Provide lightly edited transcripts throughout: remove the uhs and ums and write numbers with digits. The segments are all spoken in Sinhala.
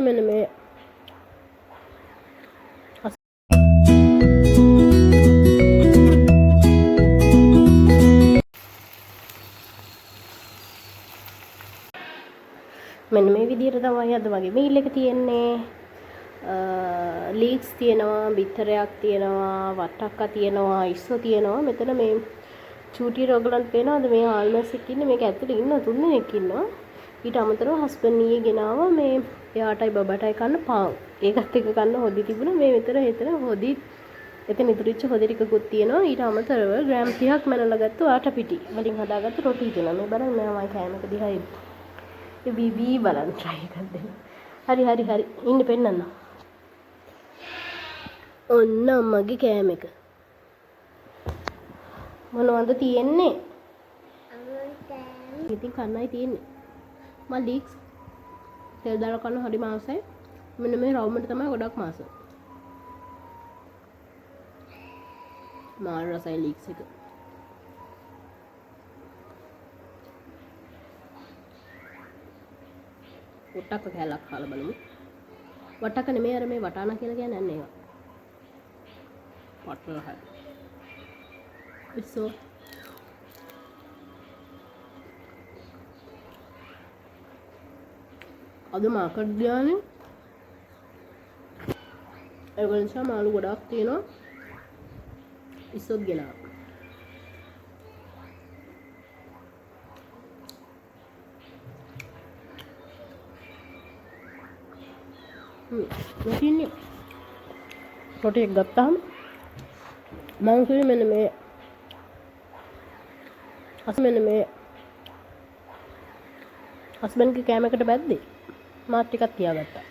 මෙන්න මේ මෙන්න මේ විදිහට තමයි අද වගේ මීල් එක තියෙන්නේ. ලීක්ස් තියෙනවා, බිත්තරයක් තියෙනවා, වට්ටක්කා තියෙනවා, ඉස්සෝ තියෙනවා. මෙතන මේ චූටි රෝගලන්ට පේනවාද මේ ආල්මස් එක ඉන්නේ. මේක ඇතුලේ ඉන්න 3 දෙනෙක් ඉන්නවා. ඊට අමතරව හස්බන්ඩ් ඊයේ ගෙනාවා මේ එයාටයි බබටයි කන්න පාන්. ඒකත් එක්ක කන්න හොදි තිබුණා. මේ විතර හෙතර හොදි එතන ඉතුරුච්ච හොදි ටිකකුත් තියෙනවා. ඊට අමතරව ග්‍රෑම් 30ක් මැනලා ගත්ත ආට පිටි වලින් හදාගත්ත රොටි දෙනවා. මේ බලන්න මෙයාමයි කෑමක දිහා ඒ බීබී බලන්න try එකක් දෙන්න. හරි ඉන්න පෙන්නන්න. ඔන්න අම්මගේ කෑම එක. මොනවද තියෙන්නේ? ඉතින් කන්නයි තියෙන්නේ. මම ලීක්ස් තෙල් දාලා කන්න හරි මාසයි. මෙන්න මේ රවුමට තමයි ගොඩක් මාස. මාර රසයි ලීක්ස් එක. වට්ටක්ක කෑල්ලක් කාලා බලමු. වට්ටක්ක නෙමෙයි අර මේ වටානා කියලා කියන්නේ නැහැ ඒවා. පටල හරි. ඉස්සෝ අද මාකට් ගියානේ. ඒක නිසා මාළු ගොඩක් තියෙනවා. ඉස්සොත් ගෙනාවා. රොටි එක ගත්තාම මම කිව්වේ මෙන්න මේ හස්බන්ඩ්ගේ කෑමකට බැද්දේ මාත් ටිකක් තියාගත්තා.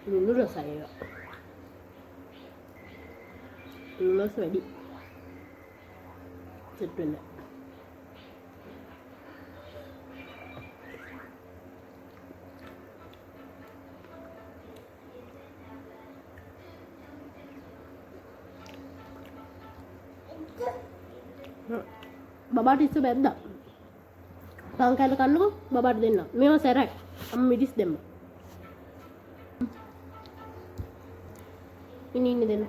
ලුණු රසයි ඒක. ලුණු රස වැඩි. සෙට් වෙන්නේ. බබාට ඉස්ස බැද්දා. පාන් කෑල්ල කන්නකෝ බබාට දෙන්න. මේවා සැරයි. අම්ම මිදිස් දෙන්න. ඉන්න දෙන්න.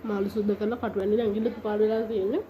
මාළු සුද්ධ කරලා කටු වෙන්නේ ඇඟිල්ල පාර වෙලා තියෙන්නේ.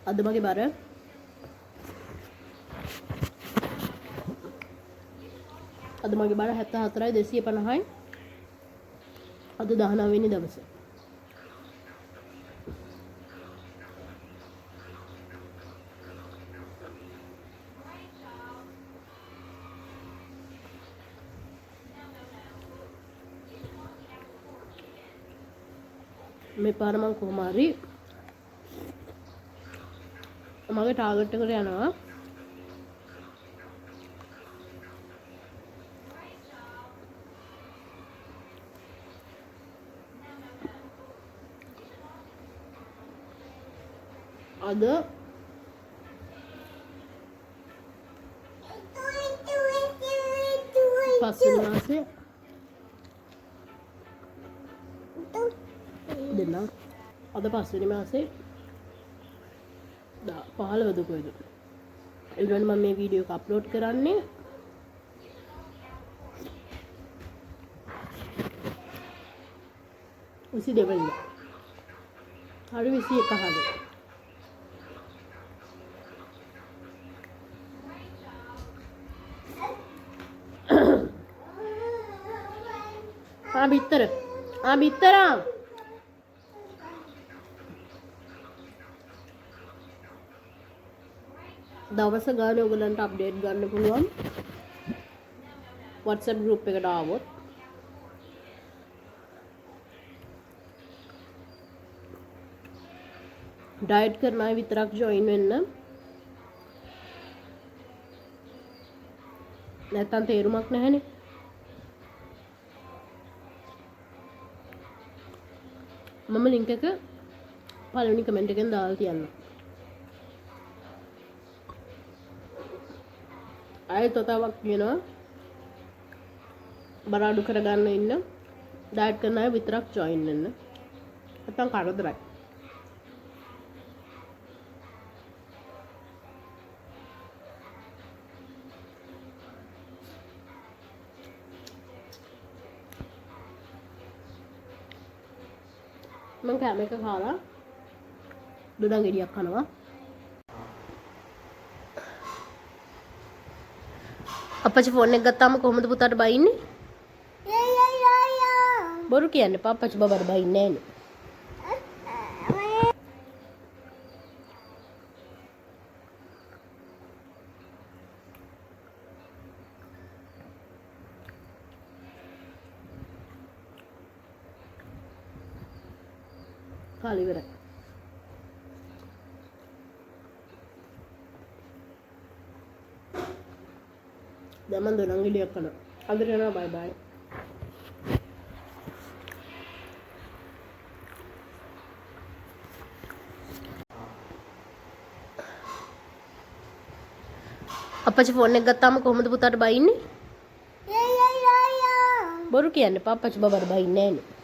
අද මගේ බර අද මගේ බර 74යි 250යි. අද 19 වෙනි දවසේ. මේ පාර මම කොහොම හරි මගේ ටාගට් එකට යනවා. අද පස්වෙනි මාසේ දෙන්න අද පස්වෙනි මාසේ 15 කොයිද ඊළඟ මම මේ වීඩියෝ එක අප්ලෝඩ් කරන්නේ 22 වෙනිදා. හරි 21 හරි. बित्तर बित्तर දවස ගානේ ඔයගලන්ට අප්ඩේට් ගන්න පුළුවන් WhatsApp group එකට ආවොත් ඩයට් කරන අය විතරක් ජොයින් වෙන්න නැත්තම් තේරුමක් නැහැනේ මම ලින්ක් එක පළවෙනි කමෙන්ට් එකෙන් දාලා තියන්න. ආයෙත් තවතාවක් කියනවා බර අඩු කරගන්න ඉන්න ඩයට් කරන අය විතරක් ජොයින් වෙන්න. නැත්තම් කරදරයි. මම කැම එක කාලා දොඩම් ගෙඩියක් කනවා. අප්පච්චි ෆෝන් එක ගත්තාම කොහොමද පුතාට බයින්නේ? බොරු කියන්නේ අප්පච්චි බබාට බයින්නේ නැහැ නේ. කාලි ඉවරයි. දැන් මම දොඩම් ගෙඩියක් කනවා. අදට යනවා බයි බයි. අප්පච්චි ෆෝන් එක ගත්තාම කොහොමද පුතාට බයින්නේ? බොරු කියන්නේ අප්පච්චි බබාට බයින්නේ නැහැ නේ.